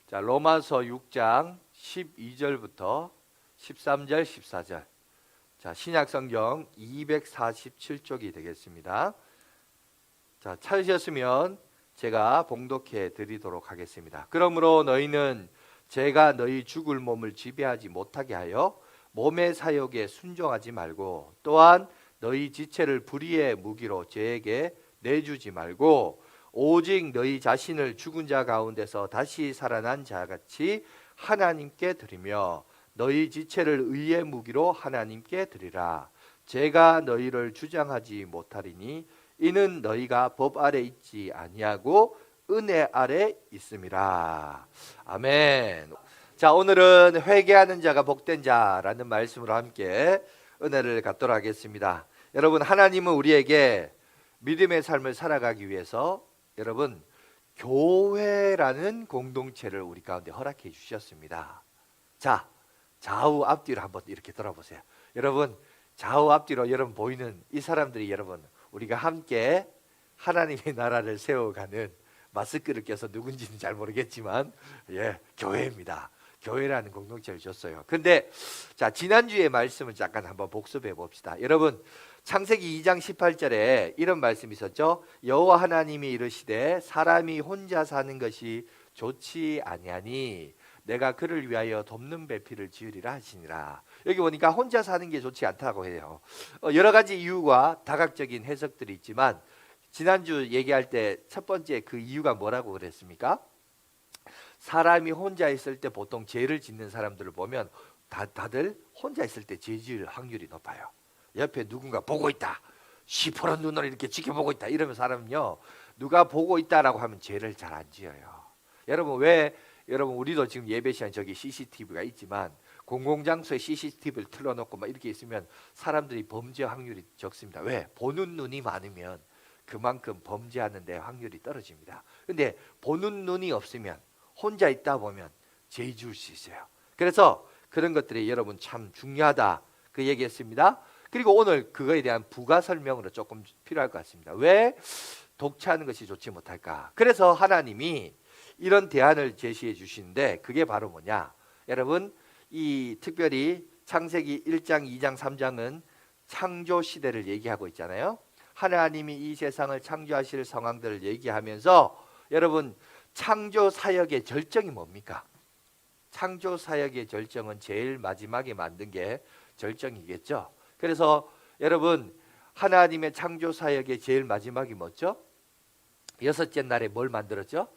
자, 로마서 6장 12절부터 13절, 14절. 자, 신약성경 247쪽이 되겠습니다. 자, 찾으셨으면 제가 봉독해 드리도록 하겠습니다. 그러므로 너희는 죄가 너희 죽을 몸을 지배하지 못하게 하여 몸의 사욕에 순종하지 말고, 또한 너희 지체를 불의의 무기로 죄에게 내주지 말고, 오직 너희 자신을 죽은 자 가운데서 다시 살아난 자같이 하나님께 드리며 너희 지체를 의의 무기로 하나님께 드리라. 죄가 너희를 주장하지 못하리니 이는 너희가 법 아래 있지 아니하고 은혜 아래 있음이라. 아멘. 자, 오늘은 회개하는 자가 복된 자라는 말씀으로 함께 은혜를 갖도록 하겠습니다. 여러분, 하나님은 우리에게 믿음의 삶을 살아가기 위해서 여러분 교회라는 공동체를 우리 가운데 허락해 주셨습니다. 자, 좌우 앞뒤로 한번 이렇게 돌아보세요. 여러분, 좌우 앞뒤로 여러분 보이는 이 사람들이 여러분 우리가 함께 하나님의 나라를 세워가는, 마스크를 껴서 누군지는 잘 모르겠지만 교회입니다. 교회라는 공동체를 줬어요. 근데 자, 지난주의 말씀을 잠깐 한번 복습해 봅시다. 여러분, 창세기 2장 18절에 이런 말씀이 있었죠. 여호와 하나님이 이르시되 사람이 혼자 사는 것이 좋지 아니하니 내가 그를 위하여 돕는 배필을 지으리라 하시니라. 여기 보니까 혼자 사는 게 좋지 않다고 해요. 여러 가지 이유와 다각적인 해석들이 있지만 지난주 얘기할 때 첫 번째 그 이유가 뭐라고 그랬습니까? 사람이 혼자 있을 때 보통 죄를 짓는 사람들을 보면 다들 혼자 있을 때 죄 지을 확률이 높아요. 옆에 누군가 보고 있다, 시퍼런 눈으로 이렇게 지켜보고 있다 이러면 사람은요, 누가 보고 있다라고 하면 죄를 잘 안 지어요. 여러분, 여러분 우리도 지금 예배 시간 저기 CCTV가 있지만 공공장소에 CCTV를 틀어놓고 막 이렇게 있으면 사람들이 범죄 확률이 적습니다. 왜? 보는 눈이 많으면 그만큼 범죄하는 데 확률이 떨어집니다. 근데 보는 눈이 없으면 혼자 있다 보면 죄 지을 수 있어요. 그래서 그런 것들이 여러분 참 중요하다, 그 얘기했습니다. 그리고 오늘 그거에 대한 부가 설명으로 조금 필요할 것 같습니다. 왜 독차하는 것이 좋지 못할까? 그래서 하나님이 이런 대안을 제시해 주시는데 그게 바로 뭐냐? 여러분, 이 특별히 창세기 1장, 2장, 3장은 창조 시대를 얘기하고 있잖아요. 하나님이 이 세상을 창조하실 상황들을 얘기하면서 여러분, 창조 사역의 절정이 뭡니까? 창조 사역의 절정은 제일 마지막에 만든 게 절정이겠죠. 그래서 여러분, 하나님의 창조 사역의 제일 마지막이 뭐죠? 여섯째 날에 뭘 만들었죠?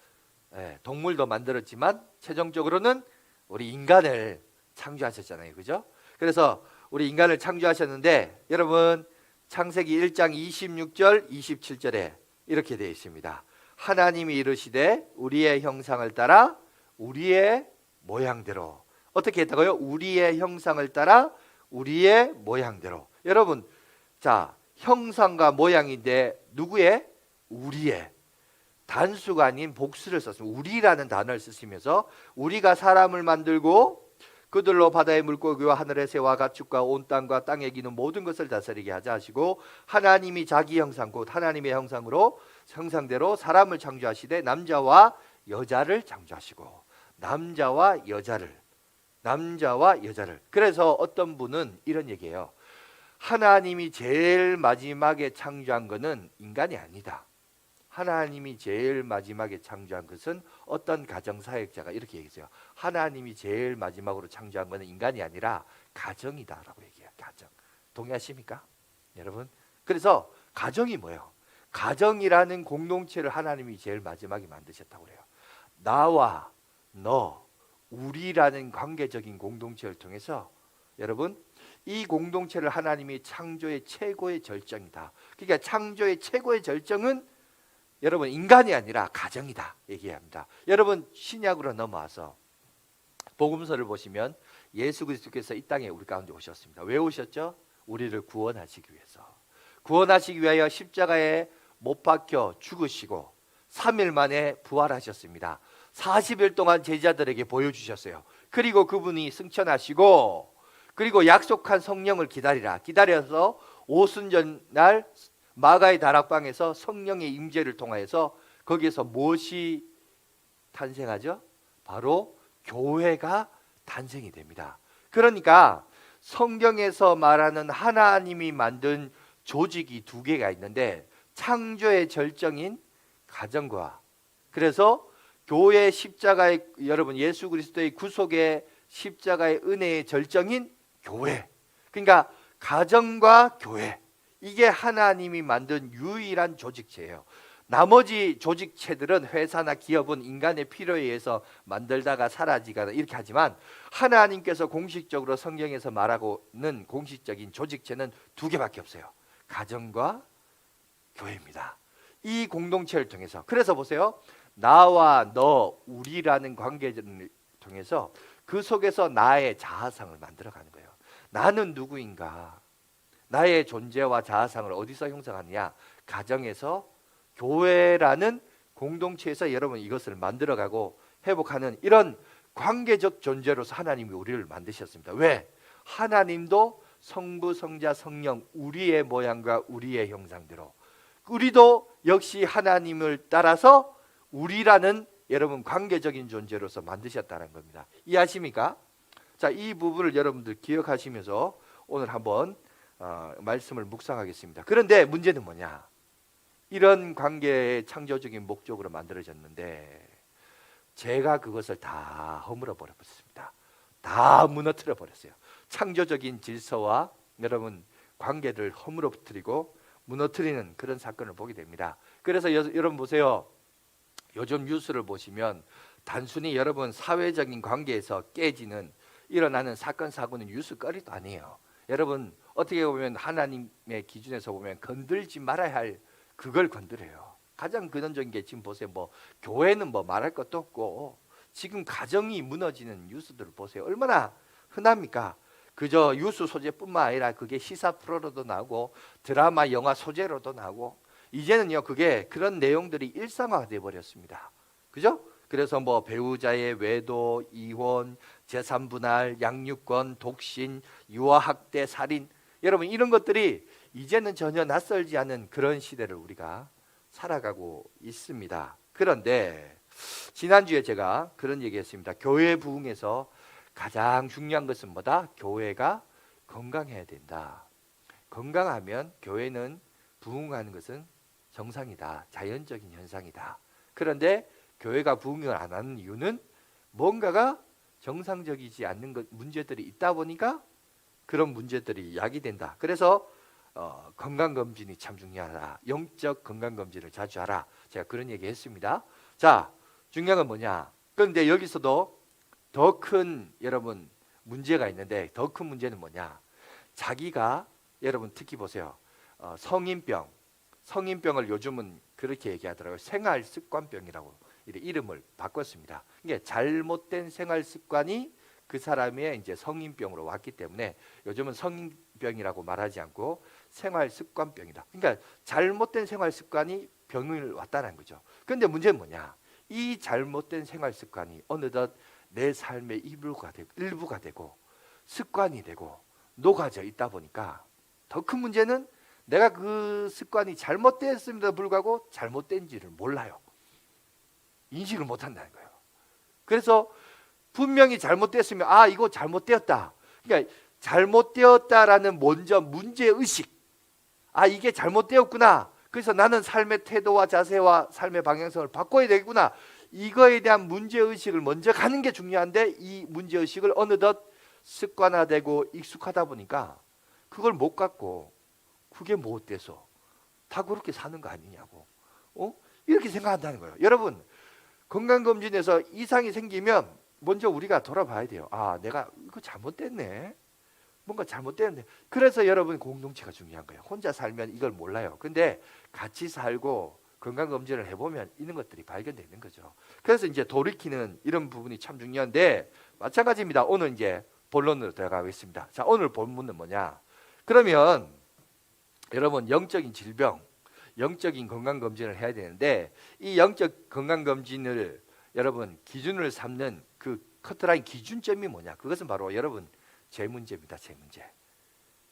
동물도 만들었지만 최종적으로는 우리 인간을 창조하셨잖아요. 그죠? 그래서 우리 인간을 창조하셨는데 여러분, 창세기 1장 26절 27절에 이렇게 되어 있습니다. 하나님이 이르시되 우리의 형상을 따라 우리의 모양대로. 어떻게 했다고요? 우리의 형상을 따라 우리의 모양대로. 여러분, 자, 형상과 모양인데 누구의? 우리의. 단수가 아닌 복수를 썼습니다. 우리라는 단어를 쓰시면서 우리가 사람을 만들고 그들로 바다의 물고기와 하늘의 새와 가축과 온 땅과 땅에 기는 모든 것을 다스리게 하자 하시고, 하나님이 자기 형상 곧 하나님의 형상으로 형상대로 사람을 창조하시되 남자와 여자를 창조하시고, 남자와 여자를. 그래서 어떤 분은 이런 얘기해요. 하나님이 제일 마지막에 창조한 것은 인간이 아니다. 하나님이 제일 마지막에 창조한 것은 어떤 가정사역자가 이렇게 얘기해요. 하나님이 제일 마지막으로 창조한 것은 인간이 아니라 가정이다라고 얘기해요. 가정. 동의하십니까? 여러분? 그래서 가정이 뭐예요? 가정이라는 공동체를 하나님이 제일 마지막에 만드셨다고 그래요. 나와 너, 우리라는 관계적인 공동체를 통해서 여러분, 이 공동체를 하나님이 창조의 최고의 절정이다. 그러니까 창조의 최고의 절정은 여러분 인간이 아니라 가정이다 얘기합니다. 여러분, 신약으로 넘어와서 복음서를 보시면 예수 그리스도께서 이 땅에 우리 가운데 오셨습니다. 왜 오셨죠? 우리를 구원하시기 위해서. 구원하시기 위하여 십자가에 못 박혀 죽으시고 3일 만에 부활하셨습니다. 40일 동안 제자들에게 보여주셨어요. 그리고 그분이 승천하시고, 그리고 약속한 성령을 기다려서 오순절날 마가의 다락방에서 성령의 임재를 통하여서 거기에서 무엇이 탄생하죠? 바로 교회가 탄생이 됩니다. 그러니까 성경에서 말하는 하나님이 만든 조직이 두 개가 있는데, 창조의 절정인 가정과, 그래서 교회 십자가의, 여러분 예수 그리스도의 구속의 십자가의 은혜의 절정인 교회, 그러니까 가정과 교회, 이게 하나님이 만든 유일한 조직체예요. 나머지 조직체들은, 회사나 기업은 인간의 필요에 의해서 만들다가 사라지거나 이렇게 하지만, 하나님께서 공식적으로 성경에서 말하고는 공식적인 조직체는 두 개밖에 없어요. 가정과 교회입니다. 이 공동체를 통해서, 그래서 보세요, 나와 너, 우리라는 관계를 통해서 그 속에서 나의 자아상을 만들어가는 거예요. 나는 누구인가? 나의 존재와 자아상을 어디서 형성하느냐? 가정에서, 교회라는 공동체에서 여러분 이것을 만들어가고 회복하는 이런 관계적 존재로서 하나님이 우리를 만드셨습니다. 왜? 하나님도 성부, 성자, 성령, 우리의 모양과 우리의 형상대로, 우리도 역시 하나님을 따라서 우리라는 여러분 관계적인 존재로서 만드셨다는 겁니다. 이해하십니까? 자, 이 부분을 여러분들 기억하시면서 오늘 한번 말씀을 묵상하겠습니다. 그런데 문제는 뭐냐? 이런 관계의 창조적인 목적으로 만들어졌는데 제가 그것을 다 허물어 버렸습니다. 다 무너뜨려 버렸어요. 창조적인 질서와 여러분 관계를 허물어뜨리고 무너뜨리는 그런 사건을 보게 됩니다. 그래서 여러분 보세요. 요즘 뉴스를 보시면 단순히 여러분 사회적인 관계에서 깨지는, 일어나는 사건 사고는 뉴스거리도 아니에요. 여러분 어떻게 보면 하나님의 기준에서 보면 건들지 말아야 할 그걸 건드려요. 가장 근원적인 게 지금 보세요. 뭐 교회는 뭐 말할 것도 없고, 지금 가정이 무너지는 뉴스들을 보세요. 얼마나 흔합니까? 그저 뉴스 소재뿐만 아니라 그게 시사 프로로도 나오고 드라마, 영화 소재로도 나오고, 이제는요 그게 그런 내용들이 일상화가 돼 버렸습니다. 그죠? 그래서 뭐 배우자의 외도, 이혼, 재산 분할, 양육권, 독신, 유아학대, 살인, 여러분 이런 것들이 이제는 전혀 낯설지 않은 그런 시대를 우리가 살아가고 있습니다. 그런데 지난주에 제가 그런 얘기했습니다. 교회 부흥에서 가장 중요한 것은 뭐다? 교회가 건강해야 된다. 건강하면 교회는 부흥하는 것은 정상이다. 자연적인 현상이다. 그런데 교회가 부흥을 안 하는 이유는 뭔가가 정상적이지 않는 문제들이 있다 보니까 그런 문제들이 야기된다. 그래서 건강검진이 참 중요하다. 영적 건강검진을 자주 하라. 제가 그런 얘기 했습니다. 자, 중요한 건 뭐냐? 그런데 여기서도 더 큰 여러분 문제가 있는데, 더 큰 문제는 뭐냐? 자기가, 여러분 특히 보세요. 성인병을 요즘은 그렇게 얘기하더라고요. 생활습관병이라고 이름을 바꿨습니다. 이게 잘못된 생활습관이 그 사람의 이제 성인병으로 왔기 때문에 요즘은 성인병이라고 말하지 않고 생활습관병이다. 그러니까 잘못된 생활습관이 병을 왔다는 거죠. 그런데 문제는 뭐냐? 이 잘못된 생활습관이 어느덧 내 삶의 일부가 되고 습관이 되고 녹아져 있다 보니까, 더 큰 문제는 내가 그 습관이 잘못됐음에도 불구하고 잘못된지를 몰라요. 인식을 못한다는 거예요. 그래서 분명히 잘못됐으면 이거 잘못되었다. 그러니까 잘못되었다라는 먼저 문제의식, 이게 잘못되었구나. 그래서 나는 삶의 태도와 자세와 삶의 방향성을 바꿔야 되겠구나. 이거에 대한 문제의식을 먼저 가는 게 중요한데, 이 문제의식을 어느덧 습관화되고 익숙하다 보니까 그걸 못 갖고 그게 못 돼서 다 그렇게 사는 거 아니냐고 이렇게 생각한다는 거예요. 여러분 건강검진에서 이상이 생기면 먼저 우리가 돌아봐야 돼요. 내가 이거 잘못됐네. 뭔가 잘못됐네. 그래서 여러분 공동체가 중요한 거예요. 혼자 살면 이걸 몰라요. 근데 같이 살고 건강검진을 해보면 이런 것들이 발견되는 거죠. 그래서 이제 돌이키는 이런 부분이 참 중요한데, 마찬가지입니다. 오늘 이제 본론으로 들어가겠습니다. 자, 오늘 본문은 뭐냐? 그러면 여러분 영적인 질병, 영적인 건강검진을 해야 되는데, 이 영적 건강검진을 여러분 기준을 삼는 그 커트라인 기준점이 뭐냐? 그것은 바로 여러분 죄문제입니다.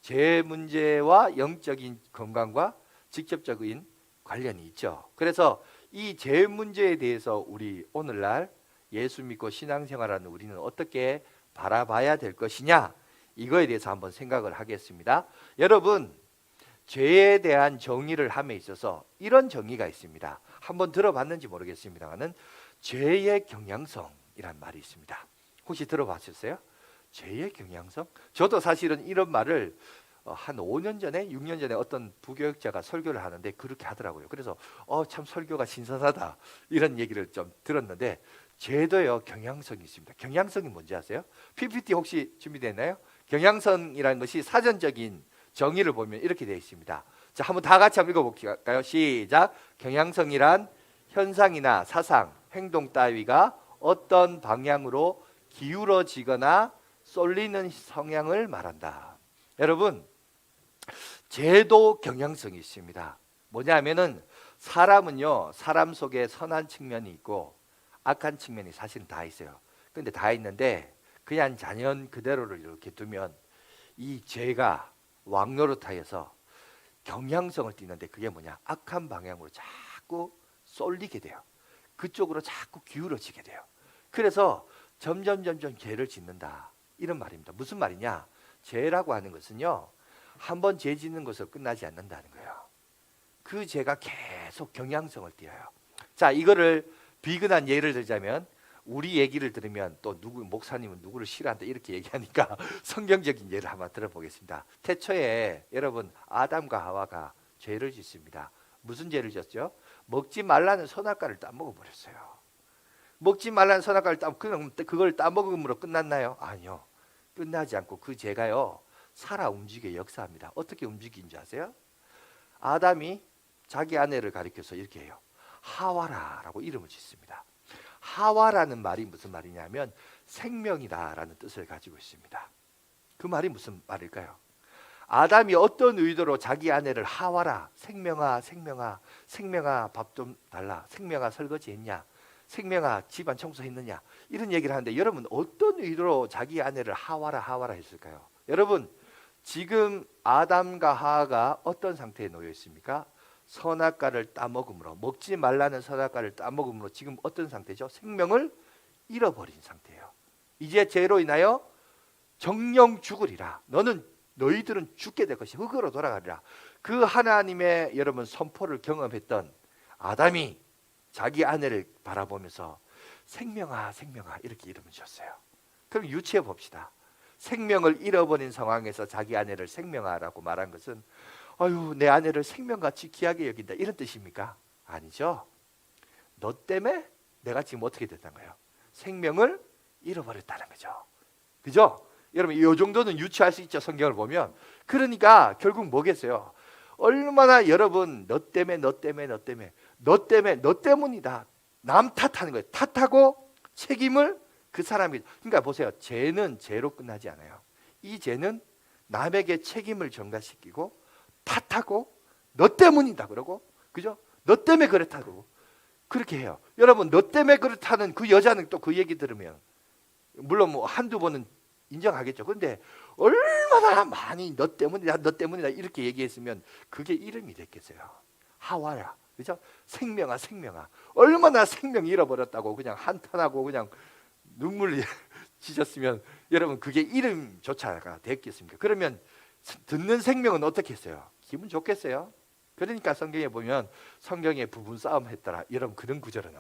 죄문제와 영적인 건강과 직접적인 관련이 있죠. 그래서 이 죄문제에 대해서 우리 오늘날 예수 믿고 신앙생활하는 우리는 어떻게 바라봐야 될 것이냐, 이거에 대해서 한번 생각을 하겠습니다. 여러분, 죄에 대한 정의를 함에 있어서 이런 정의가 있습니다. 한번 들어봤는지 모르겠습니다만은 죄의 경향성이란 말이 있습니다. 혹시 들어봤었어요? 죄의 경향성? 저도 사실은 이런 말을 한 5년 전에 6년 전에 어떤 부교육자가 설교를 하는데 그렇게 하더라고요. 그래서 참 설교가 신선하다 이런 얘기를 좀 들었는데, 죄도요 경향성이 있습니다. 경향성이 뭔지 아세요? PPT 혹시 준비됐나요? 경향성이라는 것이 사전적인 정의를 보면 이렇게 되어 있습니다. 자, 한번 다 같이 한번 읽어볼까요? 시작. 경향성이란 현상이나 사상, 행동 따위가 어떤 방향으로 기울어지거나 쏠리는 성향을 말한다. 여러분, 죄도 경향성이 있습니다. 뭐냐면은 사람은요, 사람 속에 선한 측면이 있고 악한 측면이 사실은 다 있어요. 근데 다 있는데 그냥 자연 그대로를 이렇게 두면 이 죄가 왕노릇하여서 경향성을 띠는데, 그게 뭐냐? 악한 방향으로 자꾸 쏠리게 돼요. 그쪽으로 자꾸 기울어지게 돼요. 그래서 점점 죄를 짓는다, 이런 말입니다. 무슨 말이냐? 죄라고 하는 것은요, 한번 죄 짓는 것으로 끝나지 않는다는 거예요. 그 죄가 계속 경향성을 띠어요. 자, 이거를 비근한 예를 들자면, 우리 얘기를 들으면 또 누구 목사님은 누구를 싫어한다 이렇게 얘기하니까 성경적인 예를 한번 들어보겠습니다. 태초에 여러분 아담과 하와가 죄를 짓습니다. 무슨 죄를 졌죠? 먹지 말라는 선악과를 따먹어 버렸어요. 먹지 말라는 선악과를 그걸 따먹음으로 끝났나요? 아니요. 끝나지 않고 그 죄가요 살아 움직여 역사합니다. 어떻게 움직이는지 아세요? 아담이 자기 아내를 가리켜서 이렇게 해요. 하와라라고 이름을 짓습니다. 하와라는 말이 무슨 말이냐면 생명이다라는 뜻을 가지고 있습니다. 그 말이 무슨 말일까요? 아담이 어떤 의도로 자기 아내를 하와라, 생명아 생명아 생명아 밥 좀 달라, 생명아 설거지 했냐, 생명아 집안 청소했느냐, 이런 얘기를 하는데, 여러분 어떤 의도로 자기 아내를 하와라 했을까요? 여러분, 지금 아담과 하와가 어떤 상태에 놓여 있습니까? 선악과를 따먹음으로, 먹지 말라는 선악과를 따먹음으로 지금 어떤 상태죠? 생명을 잃어버린 상태예요. 이제 죄로 인하여 정령 죽으리라. 너희들은 죽게 될 것이 흙으로 돌아가리라. 그 하나님의 여러분 선포를 경험했던 아담이 자기 아내를 바라보면서 생명아 생명아 이렇게 이름을 지었어요. 그럼 유추해 봅시다. 생명을 잃어버린 상황에서 자기 아내를 생명아라고 말한 것은 아유, 내 아내를 생명같이 귀하게 여긴다, 이런 뜻입니까? 아니죠. 너 때문에 내가 지금 어떻게 됐다는 거예요? 생명을 잃어버렸다는 거죠. 그죠? 여러분 이 정도는 유추할 수 있죠, 성경을 보면. 그러니까 결국 뭐겠어요? 얼마나 여러분 너 때문이다, 남 탓하는 거예요. 탓하고 책임을 그 사람이. 그러니까 보세요, 죄는 죄로 끝나지 않아요. 이 죄는 남에게 책임을 전가시키고 탓하고 너 때문이다 그러고, 그죠? 너 때문에 그렇다고 그렇게 해요. 여러분, 너 때문에 그렇다는 그 여자는 또 그 얘기 들으면 물론 뭐 한두 번은 인정하겠죠. 그런데 얼마나 많이 너 때문이다 이렇게 얘기했으면 그게 이름이 됐겠어요. 하와야, 그죠? 생명아 얼마나 생명 잃어버렸다고 그냥 한탄하고 그냥 눈물 지셨으면 여러분 그게 이름조차가 됐겠습니까? 그러면 듣는 생명은 어떻게 했어요? 기분 좋겠어요? 그러니까 성경에 보면 성경에 부부 싸움 했더라, 여러분 그런 구절은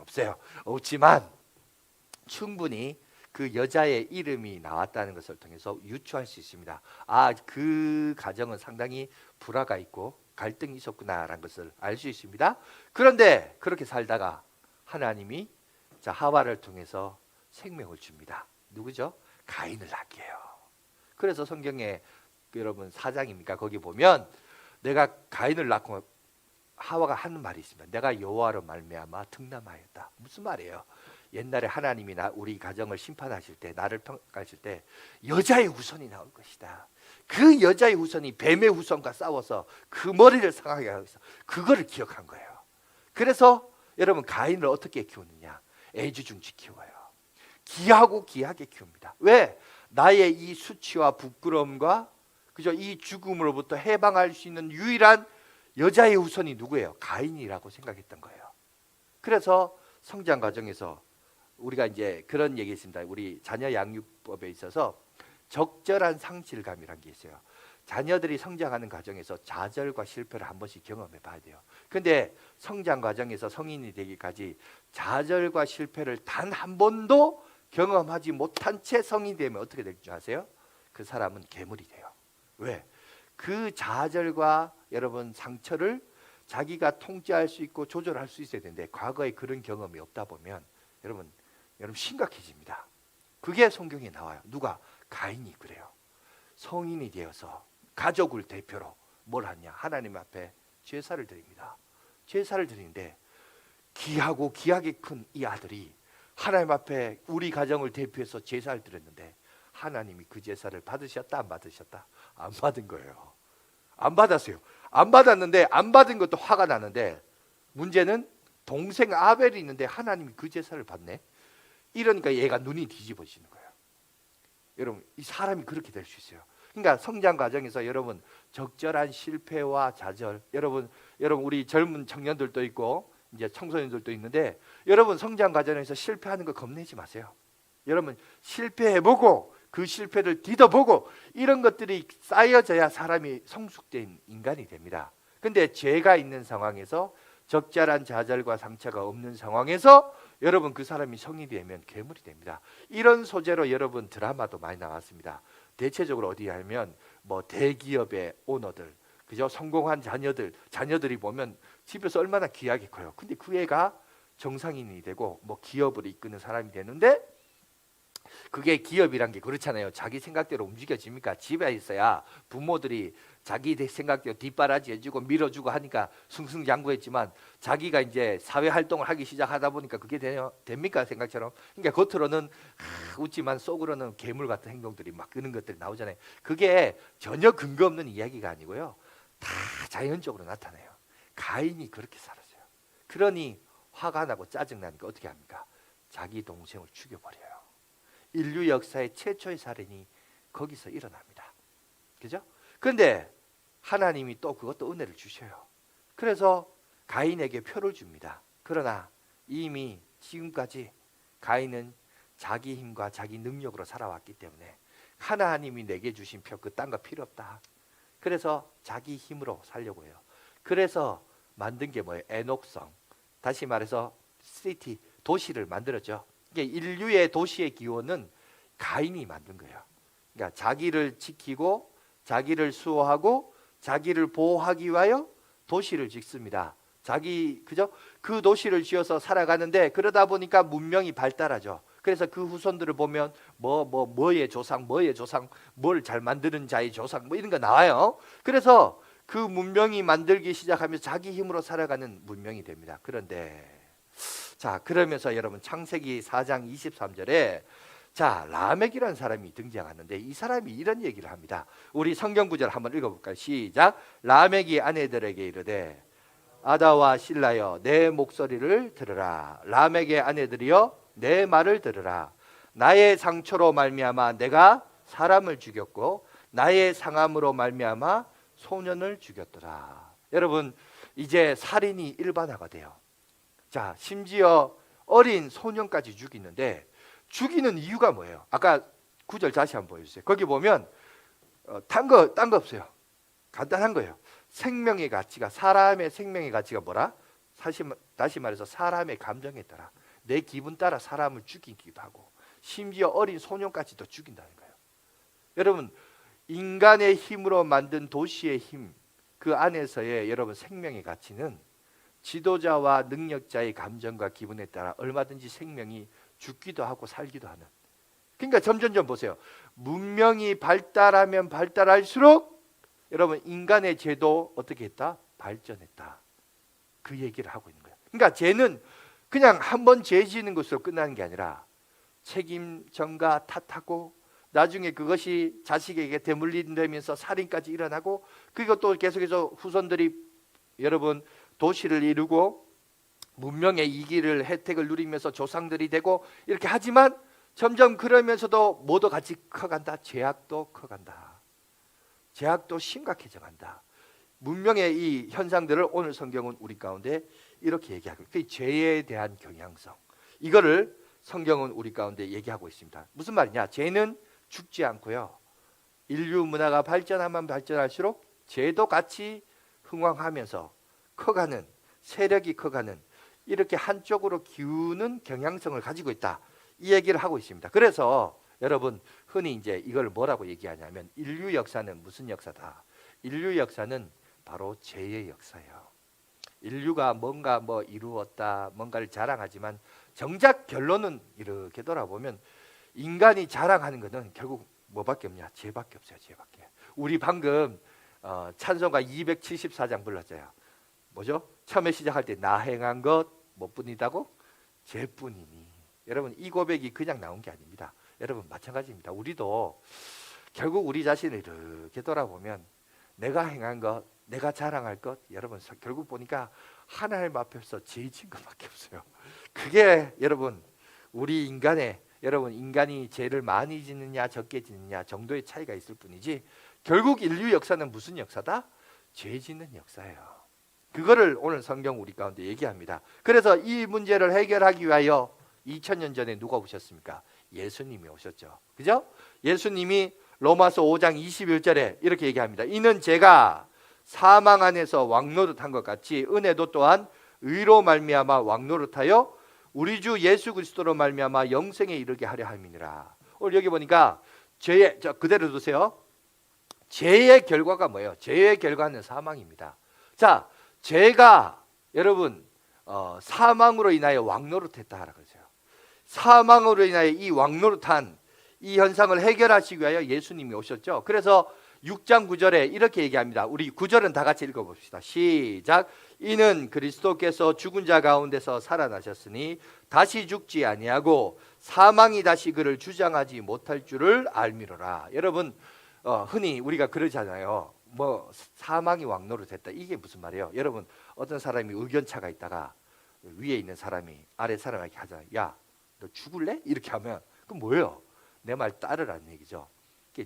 없지만 충분히 그 여자의 이름이 나왔다는 것을 통해서 유추할 수 있습니다. 아, 그 가정은 상당히 불화가 있고 갈등이 있었구나라는 것을 알 수 있습니다. 그런데 그렇게 살다가 하나님이 하와를 통해서 생명을 줍니다. 누구죠? 가인을 낳게 해요. 그래서 성경에 여러분 4장입니까? 거기 보면 내가 가인을 낳고 하와가 하는 말이 있습니다. 내가 여호와로 말미암아 등남하였다. 무슨 말이에요? 옛날에 하나님이 우리 가정을 심판하실 때, 나를 평가하실 때 여자의 후손이 나올 것이다. 그 여자의 후손이 뱀의 후손과 싸워서 그 머리를 상하게 하면서 그거를 기억한 거예요. 그래서 여러분 가인을 어떻게 키우느냐? 애지중지 키워요. 귀하게 키웁니다. 왜? 나의 이 수치와 부끄러움과 그죠? 이 죽음으로부터 해방할 수 있는 유일한 여자의 후손이 누구예요? 가인이라고 생각했던 거예요. 그래서 성장 과정에서 우리가 이제 그런 얘기 있습니다. 우리 자녀 양육법에 있어서 적절한 상실감이라는 게 있어요. 자녀들이 성장하는 과정에서 좌절과 실패를 한 번씩 경험해 봐야 돼요. 근데 성장 과정에서 성인이 되기까지 좌절과 실패를 단 한 번도 경험하지 못한 채 성인이 되면 어떻게 될 줄 아세요? 그 사람은 괴물이 돼요. 왜? 그 좌절과 여러분 상처를 자기가 통제할 수 있고 조절할 수 있어야 되는데 과거에 그런 경험이 없다 보면 여러분 심각해집니다. 그게 성경에 나와요. 누가? 가인이 그래요. 성인이 되어서 가족을 대표로 뭘 하냐? 하나님 앞에 제사를 드립니다. 제사를 드리는데 귀하고 귀하게 큰 이 아들이 하나님 앞에 우리 가정을 대표해서 제사를 드렸는데 하나님이 그 제사를 받으셨다 안 받으셨다? 안 받은 거예요. 안 받았어요. 안 받았는데 안 받은 것도 화가 나는데 문제는 동생 아벨이 있는데 하나님이 그 제사를 받네. 이러니까 얘가 눈이 뒤집어지는 거예요. 여러분 이 사람이 그렇게 될 수 있어요. 그러니까 성장 과정에서 여러분 적절한 실패와 좌절, 여러분 우리 젊은 청년들도 있고 이제 청소년들도 있는데 여러분 성장 과정에서 실패하는 거 겁내지 마세요. 여러분 실패해보고 그 실패를 뒤져보고 이런 것들이 쌓여져야 사람이 성숙된 인간이 됩니다. 근데 죄가 있는 상황에서 적절한 좌절과 상처가 없는 상황에서 여러분 그 사람이 성인이 되면 괴물이 됩니다. 이런 소재로 여러분 드라마도 많이 나왔습니다. 대체적으로 어디 하면 뭐 대기업의 오너들, 그죠? 성공한 자녀들이 보면 집에서 얼마나 귀하게 커요. 근데 그 애가 정상인이 되고 뭐 기업을 이끄는 사람이 되는데 그게 기업이란 게 그렇잖아요. 자기 생각대로 움직여집니까? 집에 있어야 부모들이 자기 생각대로 뒷바라지 해주고 밀어주고 하니까 승승장구했지만 자기가 이제 사회 활동을 하기 시작하다 보니까 그게 됩니까? 생각처럼. 그러니까 겉으로는 웃지만 속으로는 괴물 같은 행동들이 막 그런 것들이 나오잖아요. 그게 전혀 근거 없는 이야기가 아니고요. 다 자연적으로 나타나요. 가인이 그렇게 살았어요. 그러니 화가 나고 짜증나니까 어떻게 합니까? 자기 동생을 죽여버려요. 인류 역사의 최초의 살인이 거기서 일어납니다. 그죠? 그런데 하나님이 또 그것도 은혜를 주셔요. 그래서 가인에게 표를 줍니다. 그러나 이미 지금까지 가인은 자기 힘과 자기 능력으로 살아왔기 때문에 하나님이 내게 주신 표 그 딴 거 필요 없다. 그래서 자기 힘으로 살려고 해요. 그래서 만든 게 뭐예요? 에녹성. 다시 말해서 시티, 도시를 만들었죠. 인류의 도시의 기원은 가인이 만든 거예요. 그러니까 자기를 지키고 자기를 수호하고 자기를 보호하기 위하여 도시를 짓습니다. 그죠? 그 도시를 지어서 살아가는데 그러다 보니까 문명이 발달하죠. 그래서 그 후손들을 보면 뭐의 조상, 뭘 잘 만드는 자의 조상 뭐 이런 거 나와요. 그래서 그 문명이 만들기 시작하면서 자기 힘으로 살아가는 문명이 됩니다. 그런데 자, 그러면서 여러분 창세기 4장 23절에 자, 라멕이라는 사람이 등장하는데 이 사람이 이런 얘기를 합니다. 우리 성경 구절 한번 읽어볼까요? 시작. 라멕이 아내들에게 이르되 아다와 실라여 내 목소리를 들으라. 라멕의 아내들이여 내 말을 들으라. 나의 상처로 말미암아 내가 사람을 죽였고 나의 상함으로 말미암아 소년을 죽였더라. 여러분 이제 살인이 일반화가 돼요. 자, 심지어 어린 소년까지 죽이는데 죽이는 이유가 뭐예요? 아까 9절 다시 한번 보여주세요. 거기 보면 딴 거 없어요. 간단한 거예요. 생명의 가치가, 사람의 생명의 가치가 뭐라? 다시 말해서 사람의 감정에 따라, 내 기분 따라 사람을 죽이기도 하고 심지어 어린 소년까지도 죽인다는 거예요. 여러분 인간의 힘으로 만든 도시의 힘, 그 안에서의 여러분 생명의 가치는 지도자와 능력자의 감정과 기분에 따라 얼마든지 생명이 죽기도 하고 살기도 하는. 그러니까 점점점 보세요. 문명이 발달하면 발달할수록 여러분 인간의 죄도 어떻게 했다? 발전했다. 그 얘기를 하고 있는 거예요. 그러니까 죄는 그냥 한번 죄 지는 것으로 끝나는 게 아니라 책임 전가 탓하고 나중에 그것이 자식에게 대물림되면서 살인까지 일어나고, 그리고 또 계속해서 후손들이 여러분 도시를 이루고 문명의 이기를 혜택을 누리면서 조상들이 되고 이렇게 하지만 점점 그러면서도 모두 같이 커간다. 죄악도 커간다. 죄악도 심각해져 간다. 문명의 이 현상들을 오늘 성경은 우리 가운데 이렇게 얘기하고, 그 죄에 대한 경향성, 이거를 성경은 우리 가운데 얘기하고 있습니다. 무슨 말이냐? 죄는 죽지 않고요. 인류 문화가 발전하면 발전할수록 죄도 같이 흥왕하면서 커가는, 세력이 커가는, 이렇게 한쪽으로 기우는 경향성을 가지고 있다. 이 얘기를 하고 있습니다. 그래서 여러분 흔히 이제 이걸 뭐라고 얘기하냐면 인류 역사는 무슨 역사다? 인류 역사는 바로 죄의 역사예요. 인류가 뭔가 뭐 이루었다, 뭔가를 자랑하지만 정작 결론은 이렇게 돌아보면 인간이 자랑하는 것은 결국 뭐밖에 없냐? 죄밖에 없어요. 죄밖에. 우리 방금 찬송가 274장 불렀어요. 뭐죠? 처음에 시작할 때 나 행한 것 뭐뿐이다고? 죄뿐이니. 여러분 이 고백이 그냥 나온 게 아닙니다. 여러분 마찬가지입니다. 우리도 결국 우리 자신을 이렇게 돌아보면 내가 행한 것, 내가 자랑할 것, 여러분 결국 보니까 하나님 앞에서 죄 지은 것밖에 없어요. 그게 여러분 우리 인간의, 여러분 인간이 죄를 많이 짓느냐 적게 짓느냐 정도의 차이가 있을 뿐이지 결국 인류 역사는 무슨 역사다? 죄 짓는 역사예요. 그거를 오늘 성경 우리 가운데 얘기합니다. 그래서 이 문제를 해결하기 위하여 2000년 전에 누가 오셨습니까? 예수님이 오셨죠. 그죠? 예수님이 로마서 5장 21절에 이렇게 얘기합니다. 이는 제가 사망 안에서 왕노릇한 것 같이 은혜도 또한 의로 말미암아 왕노릇하여 우리 주 예수 그리스도로 말미암아 영생에 이르게 하려 함이니라. 오늘 여기 보니까 죄의, 그대로 두세요. 죄의 결과가 뭐예요? 죄의 결과는 사망입니다. 자, 죄가 여러분 사망으로 인하여 왕노릇했다 하라 그러세요. 사망으로 인하여 이 왕노릇한 이 현상을 해결하시기 위하여 예수님이 오셨죠. 그래서 6장 9절에 이렇게 얘기합니다. 우리 9절은 다 같이 읽어봅시다. 시작. 이는 그리스도께서 죽은 자 가운데서 살아나셨으니 다시 죽지 아니하고 사망이 다시 그를 주장하지 못할 줄을 알미로라. 여러분 흔히 우리가 그러잖아요. 뭐 사망이 왕노릇했다. 이게 무슨 말이에요? 여러분 어떤 사람이 의견차가 있다가 위에 있는 사람이 아래 사람에게 하잖아요. 야, 너 죽을래? 이렇게 하면 그럼 뭐예요? 내 말 따르라는 얘기죠.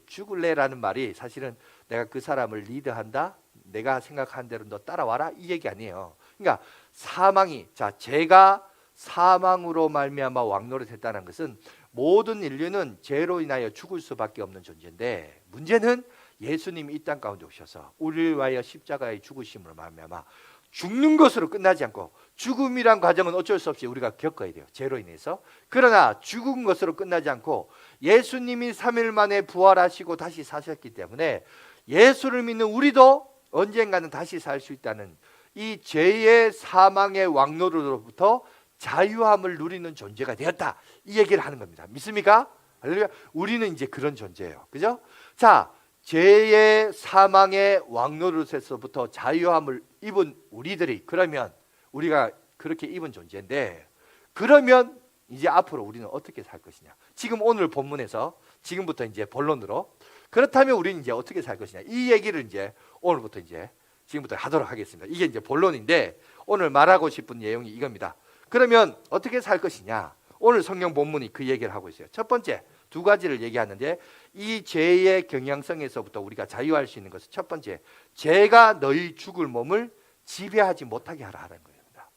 죽을래라는 말이 사실은 내가 그 사람을 리드한다, 내가 생각한 대로 너 따라와라 이 얘기 아니에요. 그러니까 사망이, 자 죄가 사망으로 말미암아 왕노릇했다는 것은 모든 인류는 죄로 인하여 죽을 수밖에 없는 존재인데 문제는 예수님이 이 땅 가운데 오셔서 우리를 위하여 십자가의 죽으심으로 말미암아 죽는 것으로 끝나지 않고, 죽음이란 과정은 어쩔 수 없이 우리가 겪어야 돼요. 죄로 인해서. 그러나 죽은 것으로 끝나지 않고 예수님이 3일 만에 부활하시고 다시 사셨기 때문에 예수를 믿는 우리도 언젠가는 다시 살 수 있다는 이 죄의 사망의 왕노릇으로부터 자유함을 누리는 존재가 되었다. 이 얘기를 하는 겁니다. 믿습니까? 할렐루야. 우리는 이제 그런 존재예요. 그죠? 자, 죄의 사망의 왕노릇에서부터 자유함을 입은 우리들이, 그러면 우리가 그렇게 입은 존재인데, 그러면 이제 앞으로 우리는 어떻게 살 것이냐. 지금 오늘 본문에서 지금부터 이제 본론으로, 그렇다면 우리는 이제 어떻게 살 것이냐. 이 얘기를 이제 오늘부터 이제 지금부터 하도록 하겠습니다. 이게 이제 본론인데 오늘 말하고 싶은 내용이 이겁니다. 그러면 어떻게 살 것이냐. 오늘 성경 본문이 그 얘기를 하고 있어요. 첫 번째, 두 가지를 얘기하는데 이 죄의 경향성에서부터 우리가 자유할 수 있는 것은 첫 번째, 죄가 너희 죽을 몸을 지배하지 못하게 하라는 겁니다.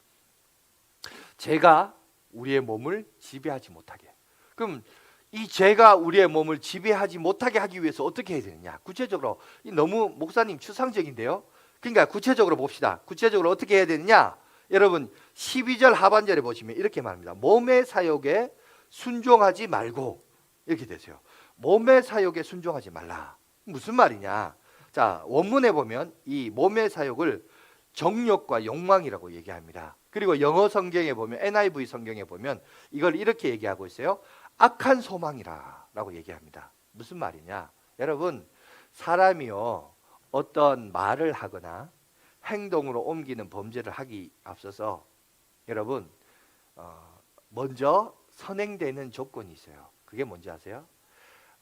죄가 우리의 몸을 지배하지 못하게. 그럼 이 죄가 우리의 몸을 지배하지 못하게 하기 위해서 어떻게 해야 되느냐. 구체적으로, 너무 목사님 추상적인데요. 그러니까 구체적으로 봅시다. 구체적으로 어떻게 해야 되느냐. 여러분 12절 하반절에 보시면 이렇게 말합니다. 몸의 사욕에 순종하지 말고, 이렇게 되세요. 몸의 사욕에 순종하지 말라. 무슨 말이냐. 자, 원문에 보면 이 몸의 사욕을 정욕과 욕망이라고 얘기합니다. 그리고 영어 성경에 보면, NIV 성경에 보면 이걸 이렇게 얘기하고 있어요. 악한 소망이라 라고 얘기합니다. 무슨 말이냐. 여러분 사람이요 어떤 말을 하거나 행동으로 옮기는 범죄를 하기 앞서서 여러분 먼저 선행되는 조건이 있어요. 그게 뭔지 아세요?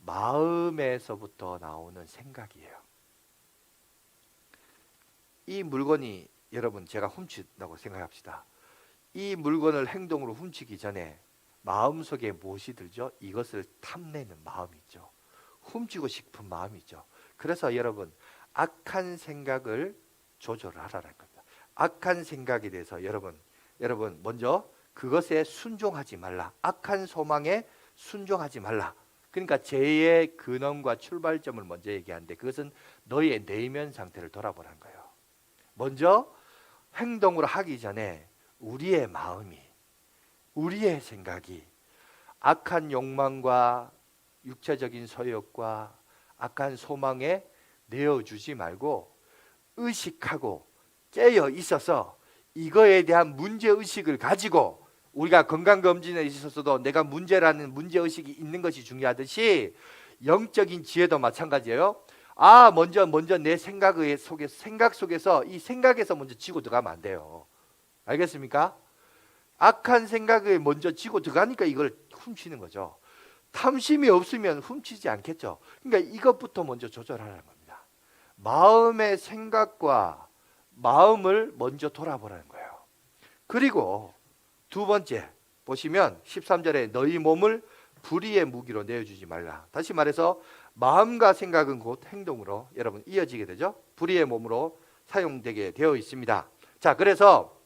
마음에서부터 나오는 생각이에요. 이 물건이 여러분 제가 훔친다고 생각합시다. 이 물건을 행동으로 훔치기 전에 마음속에 무엇이 들죠? 이것을 탐내는 마음이 있죠. 훔치고 싶은 마음이 있죠. 그래서 여러분 악한 생각을 조절하라는 겁니다. 악한 생각에 대해서 여러분 먼저 그것에 순종하지 말라. 악한 소망에 순종하지 말라. 그러니까 죄의 근원과 출발점을 먼저 얘기하는데 그것은 너희의 내면 상태를 돌아보라는 거예요. 먼저 행동을 하기 전에 우리의 마음이, 우리의 생각이 악한 욕망과 육체적인 소욕과 악한 소망에 내어주지 말고 의식하고 깨어 있어서 이거에 대한 문제의식을 가지고, 우리가 건강검진에 있어서도 내가 문제라는 문제의식이 있는 것이 중요하듯이 영적인 지혜도 마찬가지예요. 먼저 내 생각 속에서 이 생각에서 먼저 지고 들어가면 안 돼요. 알겠습니까? 악한 생각에 먼저 지고 들어가니까 이걸 훔치는 거죠. 탐심이 없으면 훔치지 않겠죠. 그러니까 이것부터 먼저 조절하라는 겁니다. 마음의 생각과 마음을 먼저 돌아보라는 거예요. 그리고 두 번째 보시면 13절에 너희 몸을 불의의 무기로 내어주지 말라. 다시 말해서 마음과 생각은 곧 행동으로 여러분 이어지게 되죠. 불의의 몸으로 사용되게 되어 있습니다. 자, 그래서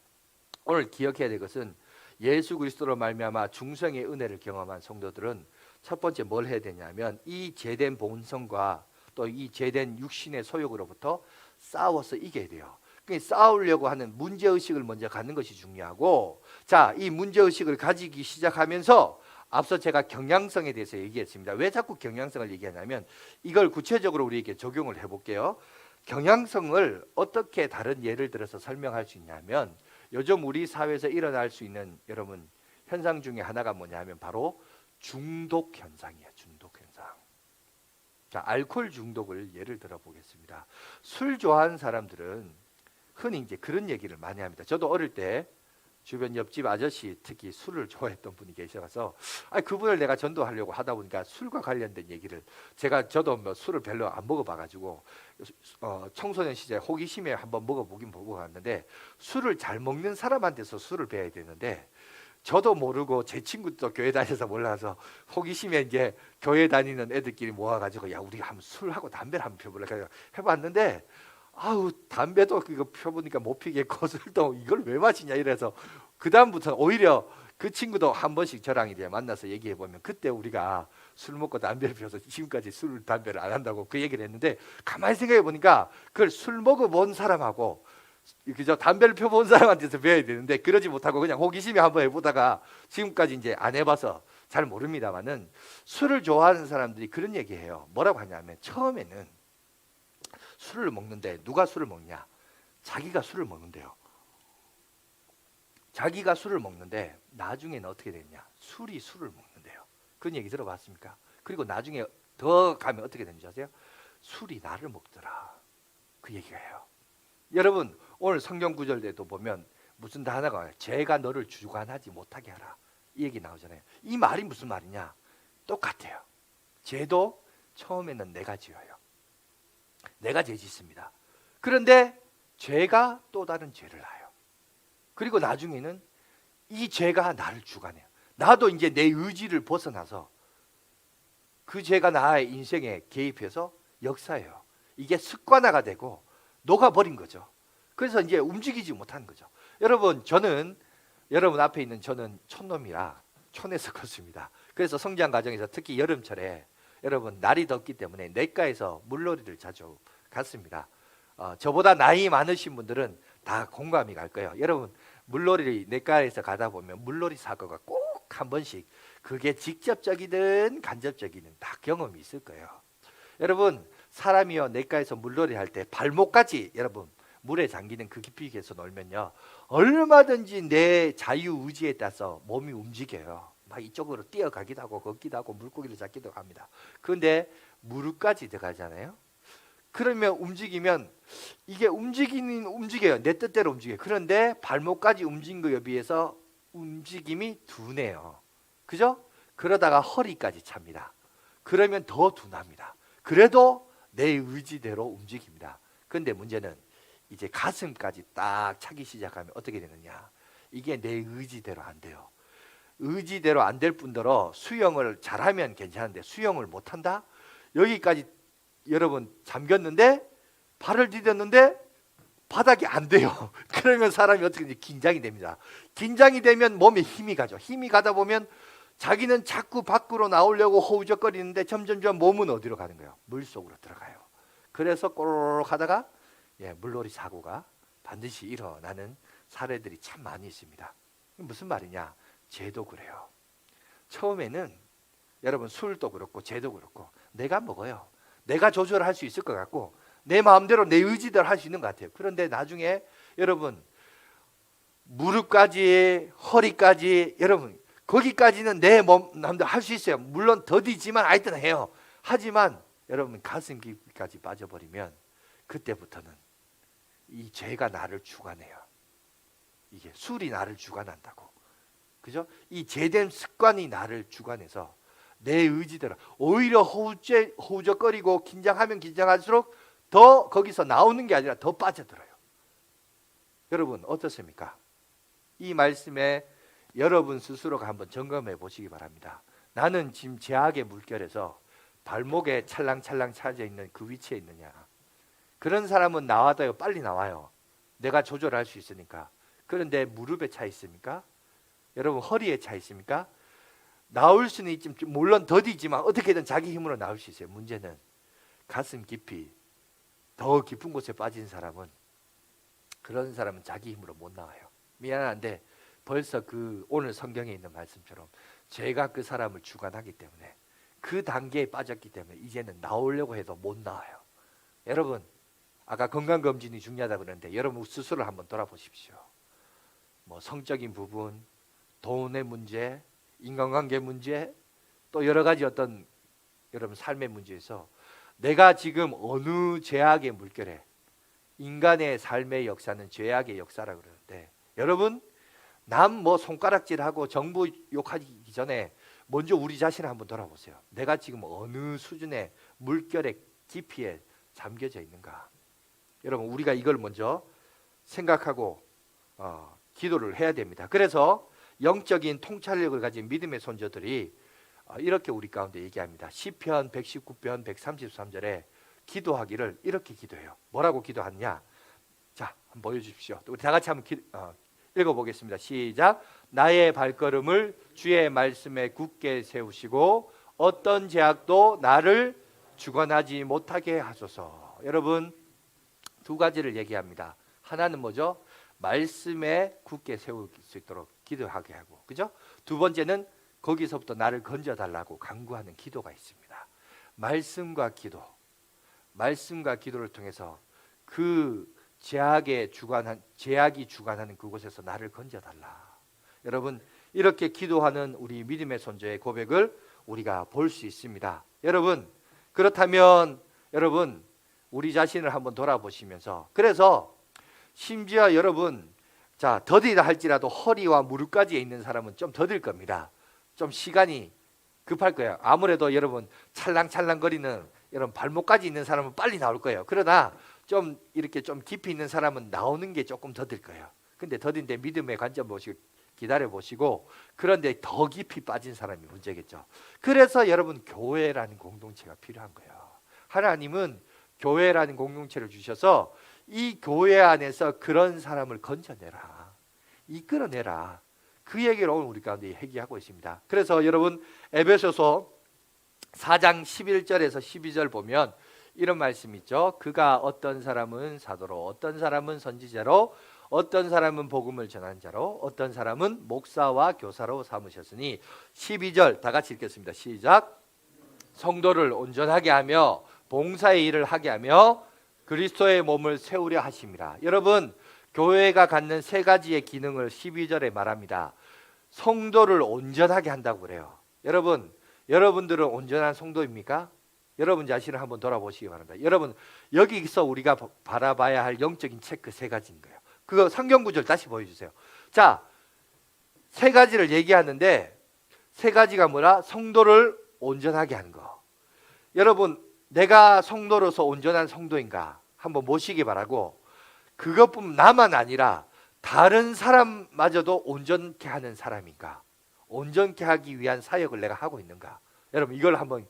오늘 기억해야 될 것은 예수 그리스도로 말미암아 중생의 은혜를 경험한 성도들은 첫 번째 뭘 해야 되냐면 이 죄된 본성과 또 이 죄된 육신의 소욕으로부터 싸워서 이겨야 돼요. 싸우려고 하는 문제의식을 먼저 갖는 것이 중요하고, 자, 이 문제의식을 가지기 시작하면서 앞서 제가 경향성에 대해서 얘기했습니다. 왜 자꾸 경향성을 얘기하냐면 이걸 구체적으로 우리에게 적용을 해볼게요. 경향성을 어떻게 다른 예를 들어서 설명할 수 있냐면 요즘 우리 사회에서 일어날 수 있는 여러분 현상 중에 하나가 뭐냐면 바로 중독 현상이에요. 중독 현상. 자, 알코올 중독을 예를 들어 보겠습니다. 술 좋아하는 사람들은 흔히 이제 그런 얘기를 많이 합니다. 저도 어릴 때 주변 옆집 아저씨 특히 술을 좋아했던 분이 계셔서 그분을 내가 전도하려고 하다 보니까 술과 관련된 얘기를 저도 뭐 술을 별로 안 먹어봐가지고 청소년 시절에 호기심에 한번 먹어보긴 먹어봤는데 술을 잘 먹는 사람한테서 술을 배워야 되는데 저도 모르고 제 친구도 교회 다녀서 몰라서 호기심에 이제 교회 다니는 애들끼리 모아가지고 야 우리 한번 술하고 담배를 한번 펴볼까 해봤는데 담배도 그거 펴보니까 못 피겠고 술도 이걸 왜 마시냐 이래서 그 다음부터 오히려 그 친구도 한 번씩 저랑 이제 만나서 얘기해 보면 그때 우리가 술 먹고 담배를 피워서 지금까지 술 담배를 안 한다고 그 얘기를 했는데 가만히 생각해 보니까 그걸 술 먹어본 사람하고 그저 담배를 펴본 사람한테서 배워야 되는데 그러지 못하고 그냥 호기심에 한번 해보다가 지금까지 이제 안 해봐서 잘 모릅니다만은 술을 좋아하는 사람들이 그런 얘기해요. 뭐라고 하냐면 처음에는 술을 먹는데 누가 술을 먹냐? 자기가 술을 먹는데요. 자기가 술을 먹는데 나중에는 어떻게 되냐? 술이 술을 먹는데요. 그런 얘기 들어봤습니까? 그리고 나중에 더 가면 어떻게 되는지 아세요? 술이 나를 먹더라. 그 얘기가 해요. 여러분 오늘 성경 구절에도 보면 무슨 단어가 와요. 죄가 너를 주관하지 못하게 하라. 이 얘기 나오잖아요. 이 말이 무슨 말이냐? 똑같아요. 죄도 처음에는 내가 지어요. 내가 죄 짓습니다. 그런데 죄가 또 다른 죄를 낳아요. 그리고 나중에는 이 죄가 나를 주관해요. 나도 이제 내 의지를 벗어나서 그 죄가 나의 인생에 개입해서 역사해요. 이게 습관화가 되고 녹아버린 거죠. 그래서 이제 움직이지 못하는 거죠. 여러분 여러분 앞에 있는 저는 촌놈이라 촌에서 컸습니다. 그래서 성장 과정에서 특히 여름철에 여러분 날이 덥기 때문에 냇가에서 물놀이를 자주 갔습니다. 저보다 나이 많으신 분들은 다 공감이 갈 거예요. 여러분 물놀이 냇가에서 가다 보면 물놀이 사고가 꼭 한 번씩 그게 직접적이든 간접적이든 다 경험이 있을 거예요. 여러분 사람이요 냇가에서 물놀이 할 때 발목까지 여러분 물에 잠기는 그 깊이에서 놀면요 얼마든지 내 자유의지에 따라서 몸이 움직여요. 막 이쪽으로 뛰어가기도 하고 걷기도 하고 물고기를 잡기도 합니다. 그런데 무릎까지 들어가잖아요. 그러면 움직이면 이게 움직여요. 내 뜻대로 움직여요. 그런데 발목까지 움직인 거에 비해서 움직임이 둔해요. 그죠? 그러다가 허리까지 찹니다. 그러면 더 둔합니다. 그래도 내 의지대로 움직입니다. 그런데 문제는 이제 가슴까지 딱 차기 시작하면 어떻게 되느냐? 이게 내 의지대로 안 돼요. 의지대로 안 될 뿐더러 수영을 잘하면 괜찮은데 수영을 못한다? 여기까지 여러분 잠겼는데 발을 디뎠는데 바닥이 안 돼요. 그러면 사람이 어떻게 긴장이 됩니다. 긴장이 되면 몸에 힘이 가죠. 힘이 가다 보면 자기는 자꾸 밖으로 나오려고 허우적거리는데 점점점 몸은 어디로 가는 거예요? 물속으로 들어가요. 그래서 꼬르륵 하다가 물놀이 사고가 반드시 일어나는 사례들이 참 많이 있습니다. 무슨 말이냐? 죄도 그래요. 처음에는 여러분 술도 그렇고 죄도 그렇고 내가 먹어요. 내가 조절할 수 있을 것 같고 내 마음대로 내 의지대로 할 수 있는 것 같아요. 그런데 나중에 여러분 무릎까지 허리까지 여러분 거기까지는 내 몸 할 수 있어요. 물론 더디지만 하여튼 해요. 하지만 여러분 가슴 깊이까지 빠져버리면 그때부터는 이 죄가 나를 주관해요. 이게 술이 나를 주관한다고. 그죠? 이 죄된 습관이 나를 주관해서 내 의지대로 오히려 허우적거리고 긴장하면 긴장할수록 더 거기서 나오는 게 아니라 더 빠져들어요. 여러분 어떻습니까? 이 말씀에 여러분 스스로가 한번 점검해 보시기 바랍니다. 나는 지금 죄악의 물결에서 발목에 찰랑찰랑 차져 있는 그 위치에 있느냐. 그런 사람은 나와도요 빨리 나와요. 내가 조절할 수 있으니까. 그런데 무릎에 차 있습니까? 여러분 허리에 차 있습니까? 나올 수는 있지만 물론 더디지만 어떻게든 자기 힘으로 나올 수 있어요. 문제는 가슴 깊이 더 깊은 곳에 빠진 사람은 그런 사람은 자기 힘으로 못 나와요. 미안한데 벌써 그 오늘 성경에 있는 말씀처럼 죄가 그 사람을 주관하기 때문에 그 단계에 빠졌기 때문에 이제는 나오려고 해도 못 나와요. 여러분 아까 건강검진이 중요하다고 그러는데 여러분 스스로를 한번 돌아보십시오. 뭐 성적인 부분, 돈의 문제, 인간관계 문제, 또 여러 가지 어떤 여러분 삶의 문제에서 내가 지금 어느 죄악의 물결에 인간의 삶의 역사는 죄악의 역사라고 그러는데 여러분 남 뭐 손가락질하고 정부 욕하기 전에 먼저 우리 자신을 한번 돌아보세요. 내가 지금 어느 수준의 물결의 깊이에 잠겨져 있는가. 여러분 우리가 이걸 먼저 생각하고 기도를 해야 됩니다. 그래서 영적인 통찰력을 가진 믿음의 손자들이 이렇게 우리 가운데 얘기합니다. 시편 119편 133절에 기도하기를 이렇게 기도해요. 뭐라고 기도하느냐? 자, 한번 보여주십시오. 우리 다 같이 한번 읽어보겠습니다. 시작. 나의 발걸음을 주의 말씀에 굳게 세우시고 어떤 죄악도 나를 주관하지 못하게 하소서. 여러분 두 가지를 얘기합니다. 하나는 뭐죠? 말씀에 굳게 세울 수 있도록 기도하게 하고, 그죠? 두 번째는 거기서부터 나를 건져달라고 간구하는 기도가 있습니다. 말씀과 기도를 통해서 그 죄악이 주관하는 그곳에서 나를 건져달라. 여러분 이렇게 기도하는 우리 믿음의 손자의 고백을 우리가 볼 수 있습니다. 여러분 그렇다면 여러분 우리 자신을 한번 돌아보시면서 그래서 심지어 여러분 자 더디다 할지라도 허리와 무릎까지 있는 사람은 좀 더딜 겁니다. 좀 시간이 급할 거예요. 아무래도 여러분 찰랑찰랑거리는 여러분 발목까지 있는 사람은 빨리 나올 거예요. 그러나 좀 이렇게 좀 깊이 있는 사람은 나오는 게 조금 더딜 거예요. 근데 더딘데 믿음의 관점 보시고 기다려 보시고 그런데 더 깊이 빠진 사람이 문제겠죠. 그래서 여러분 교회라는 공동체가 필요한 거예요. 하나님은 교회라는 공동체를 주셔서 이 교회 안에서 그런 사람을 건져내라, 이끌어내라. 그 얘기를 오늘 우리 가운데 얘기하고 있습니다. 그래서 여러분 에베소서 4장 11절에서 12절 보면 이런 말씀이 있죠. 그가 어떤 사람은 사도로, 어떤 사람은 선지자로, 어떤 사람은 복음을 전한 자로, 어떤 사람은 목사와 교사로 삼으셨으니 12절 다 같이 읽겠습니다. 시작. 성도를 온전하게 하며 봉사의 일을 하게 하며 그리스도의 몸을 세우려 하심이라. 여러분 교회가 갖는 세 가지의 기능을 12절에 말합니다. 성도를 온전하게 한다고 그래요. 여러분들은 온전한 성도입니까? 여러분 자신을 한번 돌아보시기 바랍니다. 여러분 여기서 우리가 바라봐야 할 영적인 체크 세 가지인 거예요. 그거 성경 구절 다시 보여주세요. 자, 세 가지를 얘기하는데 세 가지가 뭐라? 성도를 온전하게 하는 거. 여러분 내가 성도로서 온전한 성도인가 한번 모시기 바라고, 그것뿐 나만 아니라 다른 사람마저도 온전케 하는 사람인가, 온전케 하기 위한 사역을 내가 하고 있는가. 여러분 이걸 한번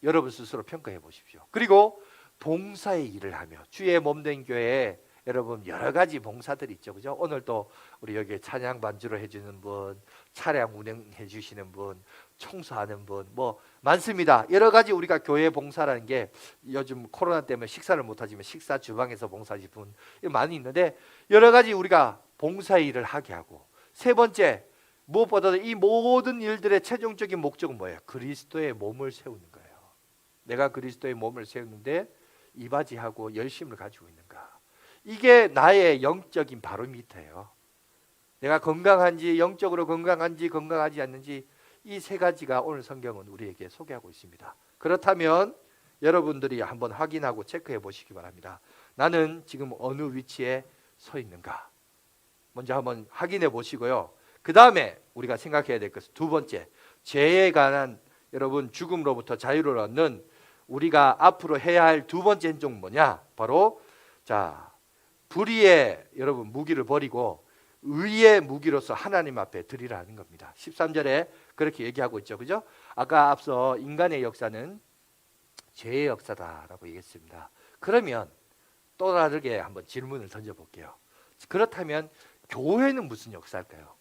여러분 스스로 평가해 보십시오. 그리고 봉사의 일을 하며 주의 몸된 교회에 여러분 여러 가지 봉사들이 있죠, 그죠? 오늘 또 우리 여기 찬양 반주를 해주는 분, 차량 운행해 주시는 분, 청소하는 분, 뭐 많습니다. 여러 가지 우리가 교회 봉사라는 게 요즘 코로나 때문에 식사를 못하지만 식사 주방에서 봉사하시는 분 많이 있는데 여러 가지 우리가 봉사 일을 하게 하고, 세 번째 무엇보다도 이 모든 일들의 최종적인 목적은 뭐예요? 그리스도의 몸을 세우는 거예요. 내가 그리스도의 몸을 세우는데 이바지하고 열심을 가지고 있는가? 이게 나의 영적인 바로미터예요. 내가 건강한지, 영적으로 건강한지 건강하지 않는지, 이 세 가지가 오늘 성경은 우리에게 소개하고 있습니다. 그렇다면 여러분들이 한번 확인하고 체크해 보시기 바랍니다. 나는 지금 어느 위치에 서 있는가? 먼저 한번 확인해 보시고요. 그 다음에 우리가 생각해야 될 것은 두 번째, 죄에 관한 여러분 죽음으로부터 자유를 얻는 우리가 앞으로 해야 할 두 번째 행동은 뭐냐? 바로 불의의 여러분 무기를 버리고 의의 무기로서 하나님 앞에 드리라는 겁니다. 13절에 그렇게 얘기하고 있죠, 그죠? 아까 앞서 인간의 역사는 죄의 역사다라고 얘기했습니다. 그러면 또 다르게 한번 질문을 던져볼게요. 그렇다면 교회는 무슨 역사일까요?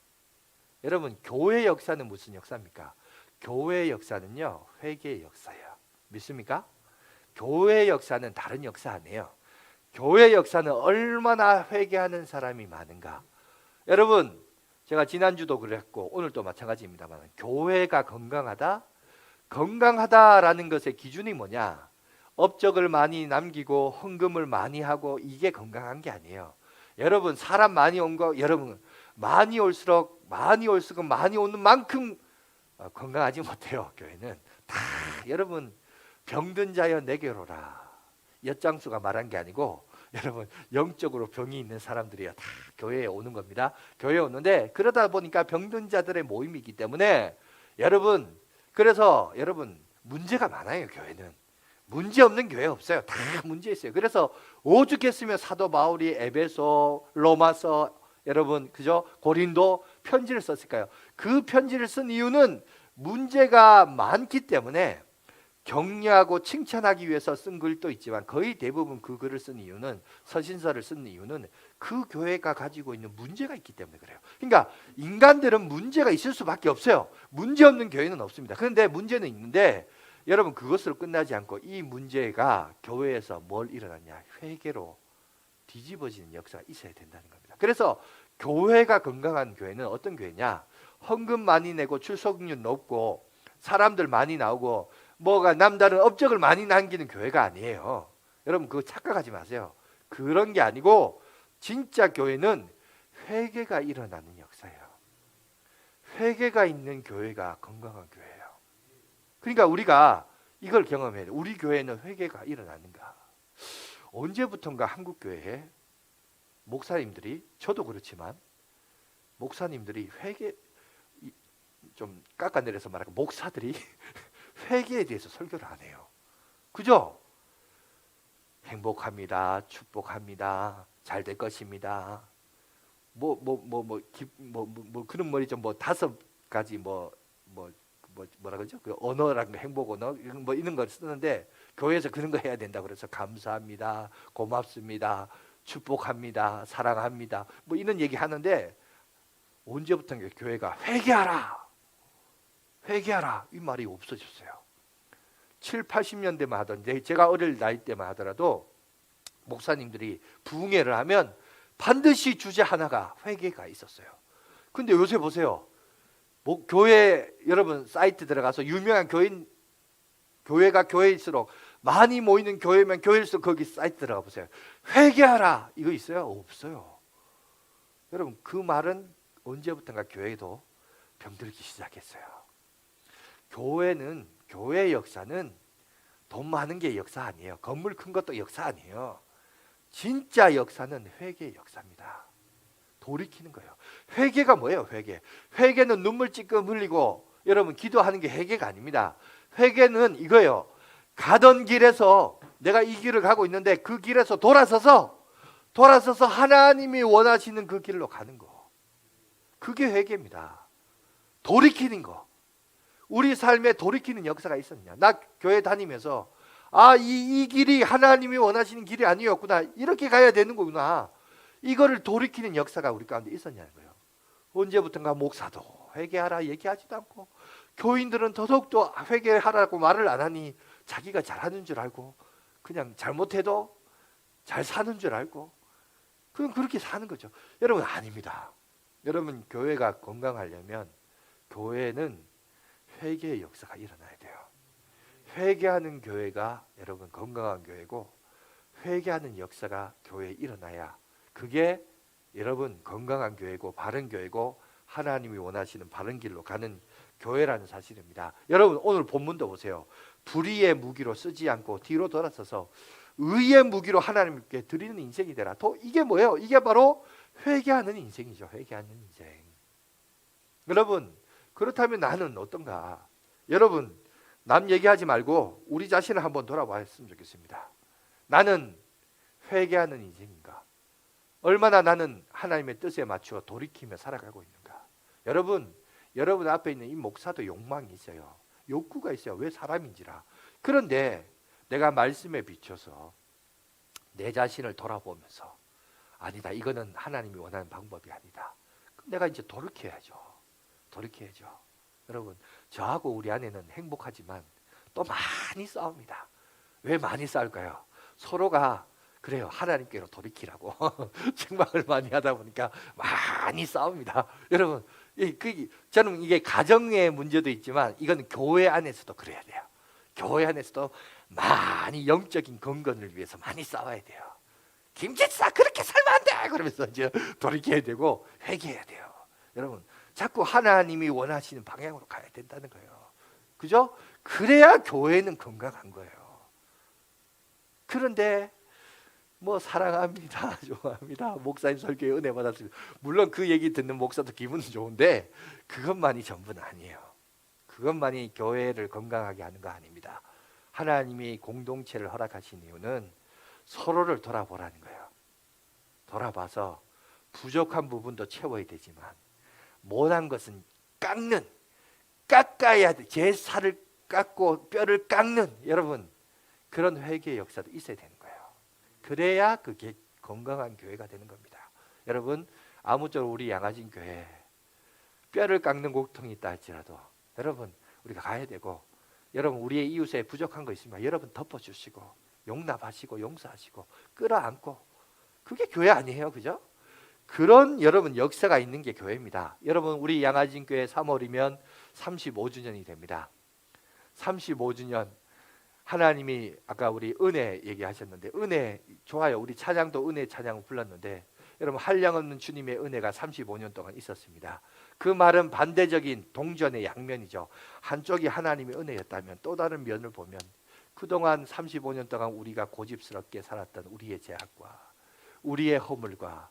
여러분, 교회 역사는 무슨 역사입니까? 교회 역사는요, 회개의 역사예요. 믿습니까? 교회 역사는 다른 역사 아니에요. 교회 역사는 얼마나 회개하는 사람이 많은가. 여러분, 제가 지난주도 그랬고 오늘도 마찬가지입니다만, 교회가 건강하다라는 것의 기준이 뭐냐? 업적을 많이 남기고 헌금을 많이 하고 이게 건강한 게 아니에요. 여러분, 사람 많이 온 거, 여러분 많이 올수록 많이 오는 만큼 건강하지 못해요. 교회는 다 여러분 병든 자여 내게로 오라. 엿장수가 말한 게 아니고 여러분 영적으로 병이 있는 사람들이야 다 교회에 오는 겁니다. 교회에 오는데 그러다 보니까 병든 자들의 모임이기 때문에 여러분, 그래서 여러분 문제가 많아요. 교회는 문제 없는 교회 없어요. 다 문제 있어요. 그래서 오죽했으면 사도 바울이 에베소, 로마서, 여러분 그죠? 고린도 편지를 썼을까요? 그 편지를 쓴 이유는 문제가 많기 때문에 격려하고 칭찬하기 위해서 쓴 글도 있지만 거의 대부분 그 글을 쓴 이유는, 서신서를 쓴 이유는 그 교회가 가지고 있는 문제가 있기 때문에 그래요. 그러니까 인간들은 문제가 있을 수밖에 없어요. 문제 없는 교회는 없습니다. 그런데 문제는 있는데 여러분 그것으로 끝나지 않고 이 문제가 교회에서 뭘 일어났냐? 회개로 뒤집어지는 역사가 있어야 된다는 겁니다. 그래서 교회가 건강한 교회는 어떤 교회냐? 헌금 많이 내고 출석률 높고 사람들 많이 나오고 뭐가 남다른 업적을 많이 남기는 교회가 아니에요. 여러분 그거 착각하지 마세요. 그런 게 아니고 진짜 교회는 회개가 일어나는 역사예요. 회개가 있는 교회가 건강한 교회예요. 그러니까 우리가 이걸 경험해야 돼요. 우리 교회는 회개가 일어나는가? 언제부턴가 한국 교회에 목사님들이, 저도 그렇지만 목사님들이 회개, 좀 깎아내려서 말하고 목사들이 회개에 대해서 설교를 안 해요. 그죠? 행복합니다. 축복합니다. 잘 될 것입니다. 그런 머리 좀 다섯 가지 뭐라 그러죠? 그 언어랑 행복 언어 뭐 이런 걸 쓰는데 교회에서 그런 거 해야 된다 그래서 감사합니다. 고맙습니다. 축복합니다. 사랑합니다. 뭐 이런 얘기 하는데 언제부턴가 교회가 회개하라 이 말이 없어졌어요. 7, 80년대만 하던데 제가 어릴 나이 때만 하더라도 목사님들이 부흥회를 하면 반드시 주제 하나가 회개가 있었어요. 근데 요새 보세요. 교회 여러분 사이트 들어가서 유명한 교회가 교회일수록 많이 모이는 교회면 교회일수록 거기 사이트 들어가 보세요. 회개하라 이거 있어요? 없어요. 여러분 그 말은 언제부턴가 교회도 병들기 시작했어요. 교회의 역사는 돈 많은 게 역사 아니에요. 건물 큰 것도 역사 아니에요. 진짜 역사는 회개의 역사입니다. 돌이키는 거예요. 회개가 뭐예요? 회개는 눈물 찔끔 흘리고 여러분 기도하는 게 회개가 아닙니다. 회개는 이거예요. 가던 길에서 내가 이 길을 가고 있는데 그 길에서 돌아서서 하나님이 원하시는 그 길로 가는 거. 그게 회개입니다. 돌이키는 거. 우리 삶에 돌이키는 역사가 있었냐? 나 교회 다니면서 이 길이 하나님이 원하시는 길이 아니었구나. 이렇게 가야 되는 거구나. 이거를 돌이키는 역사가 우리 가운데 있었냐는 거예요. 언제부턴가 목사도 회개하라 얘기하지도 않고 교인들은 더더욱더 회개하라고 말을 안 하니 자기가 잘하는 줄 알고 그냥 잘못해도 잘 사는 줄 알고 그냥 그렇게 사는 거죠. 여러분 아닙니다. 여러분 교회가 건강하려면 교회는 회개의 역사가 일어나야 돼요. 회개하는 교회가 여러분 건강한 교회고 회개하는 역사가 교회에 일어나야 그게 여러분 건강한 교회고 바른 교회고 하나님이 원하시는 바른 길로 가는 교회라는 사실입니다. 여러분 오늘 본문도 보세요. 불의의 무기로 쓰지 않고 뒤로 돌아서서 의의 무기로 하나님께 드리는 인생이 되라. 이게 뭐예요? 이게 바로 회개하는 인생이죠. 회개하는 인생. 여러분 그렇다면 나는 어떤가? 여러분 남 얘기하지 말고 우리 자신을 한번 돌아봤으면 좋겠습니다. 나는 회개하는 인생인가? 얼마나 나는 하나님의 뜻에 맞추어 돌이키며 살아가고 있는가? 여러분 앞에 있는 이 목사도 욕망이 있어요. 욕구가 있어요. 왜 사람인지라. 그런데 내가 말씀에 비춰서 내 자신을 돌아보면서 아니다. 이거는 하나님이 원하는 방법이 아니다. 그럼 내가 이제 돌이켜야죠. 여러분 저하고 우리 아내는 행복하지만 또 많이 싸웁니다. 왜 많이 싸울까요? 서로가 그래요. 하나님께로 돌이키라고 책망을 많이 하다 보니까 많이 싸웁니다. 여러분 저는 이게 가정의 문제도 있지만 이건 교회 안에서도 그래야 돼요. 교회 안에서도 많이 영적인 건건을 위해서 많이 싸워야 돼요. 김집사 그렇게 살면 안 돼! 그러면서 이제 돌이켜야 되고 회개해야 돼요. 여러분 자꾸 하나님이 원하시는 방향으로 가야 된다는 거예요. 그죠? 그래야 교회는 건강한 거예요. 그런데 뭐 사랑합니다. 좋아합니다. 목사님 설교에 은혜 받았습니다. 물론 그 얘기 듣는 목사도 기분은 좋은데 그것만이 전부는 아니에요. 그것만이 교회를 건강하게 하는 거 아닙니다. 하나님이 공동체를 허락하신 이유는 서로를 돌아보라는 거예요. 돌아봐서 부족한 부분도 채워야 되지만 못한 것은 깎아야 돼. 제 살을 깎고 뼈를 깎는 여러분 그런 회개의 역사도 있어야 되는 거예요. 그래야 그게 건강한 교회가 되는 겁니다. 여러분 아무쪼록 우리 양아진 교회 뼈를 깎는 고통이 있다 할지라도 여러분 우리가 가야 되고 여러분 우리의 이웃에 부족한 거 있으면 여러분 덮어주시고 용납하시고 용서하시고 끌어안고 그게 교회 아니에요. 그죠? 그런 여러분 역사가 있는 게 교회입니다. 여러분 우리 양아진 교회 3월이면 35주년이 됩니다. 35주년 하나님이 아까 우리 은혜 얘기하셨는데 은혜 좋아요. 우리 찬양도 은혜 찬양을 불렀는데 여러분 한량없는 주님의 은혜가 35년 동안 있었습니다. 그 말은 반대적인 동전의 양면이죠. 한쪽이 하나님의 은혜였다면 또 다른 면을 보면 그동안 35년 동안 우리가 고집스럽게 살았던 우리의 죄악과 우리의 허물과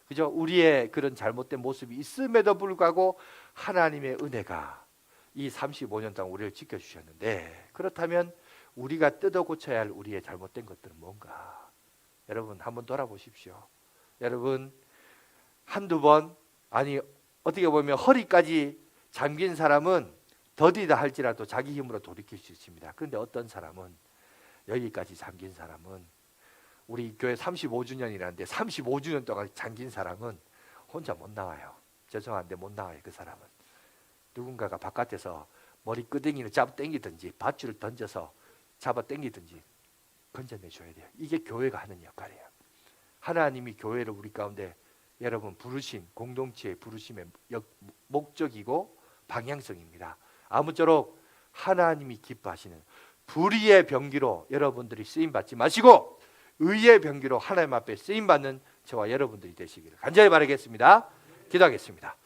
그죠? 우리의 그런 잘못된 모습이 있음에도 불구하고 하나님의 은혜가 이 35년 동안 우리를 지켜주셨는데 그렇다면 우리가 뜯어 고쳐야 할 우리의 잘못된 것들은 뭔가? 여러분 한번 돌아보십시오. 여러분 한두 번 아니 어떻게 보면 허리까지 잠긴 사람은 더디다 할지라도 자기 힘으로 돌이킬 수 있습니다. 그런데 어떤 사람은 여기까지 잠긴 사람은 우리 교회 35주년이라는데 35주년 동안 잠긴 사람은 혼자 못 나와요. 죄송한데 못 나와요. 그 사람은 누군가가 바깥에서 머리 끄댕이를 잡아 당기든지 밧줄을 던져서 잡아 당기든지 건져내줘야 돼요. 이게 교회가 하는 역할이에요. 하나님이 교회를 우리 가운데 여러분 부르신 공동체의 부르심의 목적이고 방향성입니다. 아무쪼록 하나님이 기뻐하시는 불의의 병기로 여러분들이 쓰임받지 마시고 의의 병기로 하나님 앞에 쓰임받는 저와 여러분들이 되시기를 간절히 바라겠습니다. 기도하겠습니다.